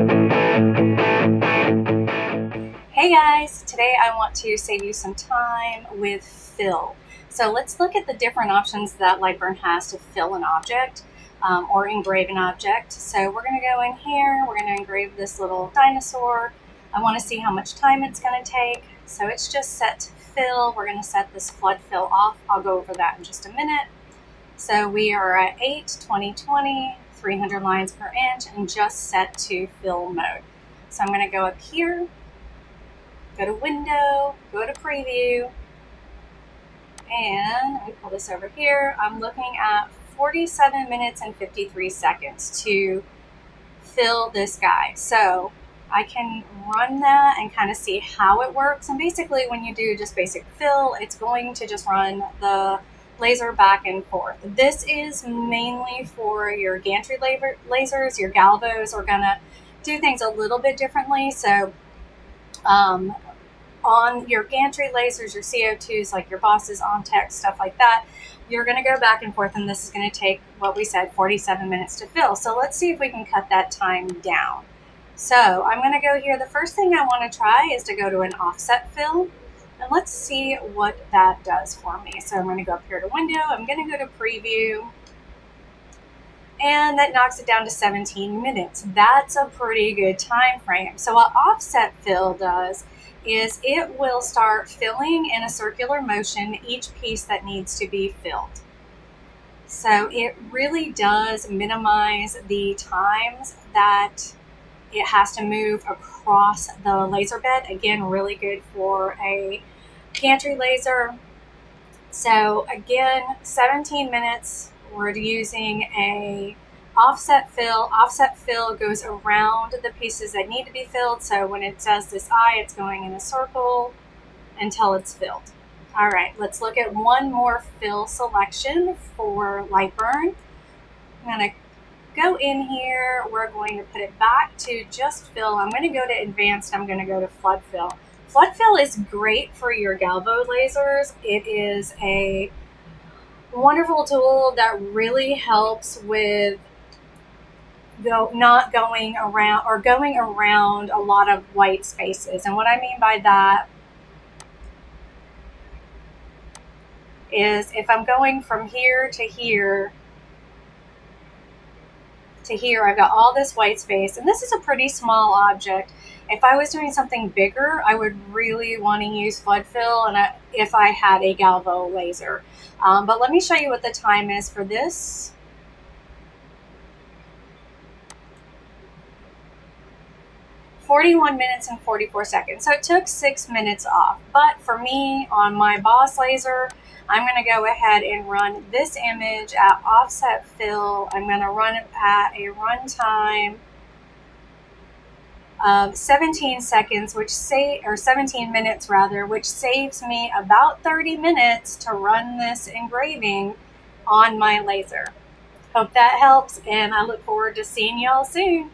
Hey guys, today I want to save you some time with fill. So let's look at the different options that Lightburn has to fill an object or engrave an object. So we're going to go in here, we're going to engrave this little dinosaur. I want to see how much time it's going to take. So it's just set to fill. We're going to set this flood fill off. I'll go over that in just a minute. So we are at 8, 20, 20, 300 lines per inch and just set to fill mode. So I'm going to go up here, go to window, go to preview, and let me pull this over here. I'm looking at 47 minutes and 53 seconds to fill this guy. So I can run that and kind of see how it works. And basically when you do just basic fill, it's going to just run the laser back and forth. This is mainly for your gantry lasers. Your galvos are gonna do things a little bit differently. So on your gantry lasers, your CO2s, like your Bosses, OnTech, stuff like that, you're going to go back and forth, and this is going to take, what we said, 47 minutes to fill. So let's see if we can cut that time down. So I'm going to go here. The first thing I want to try is to go to an offset fill, and let's see what that does for me. So I'm going to go up here to window. I'm going to go to preview, and that knocks it down to 17 minutes. That's a pretty good time frame. So what offset fill does is it will start filling in a circular motion each piece that needs to be filled. So it really does minimize the times that it has to move across the laser bed. Again, really good for a gantry laser. So again, 17 minutes, we're using a offset fill. Offset fill goes around the pieces that need to be filled. So when it does this eye, it's going in a circle until it's filled. All right, let's look at one more fill selection for Lightburn. I'm going to go in here. We're going to put it back to just fill. I'm going to go to advanced. I'm going to go to flood fill. Flood fill is great for your galvo lasers. It is a wonderful tool that really helps with not going around or going around a lot of white spaces. And what I mean by that is if I'm going from here to here to here, I've got all this white space, and this is a pretty small object. If I was doing something bigger, I would really want to use flood fill, and if I had a galvo laser. But let me show you what the time is for this. 41 minutes and 44 seconds. So it took 6 minutes off. But for me, on my Boss laser, I'm going to go ahead and run this image at offset fill. I'm going to run it at a runtime of 17 seconds, or 17 minutes rather, which saves me about 30 minutes to run this engraving on my laser. Hope that helps, and I look forward to seeing y'all soon.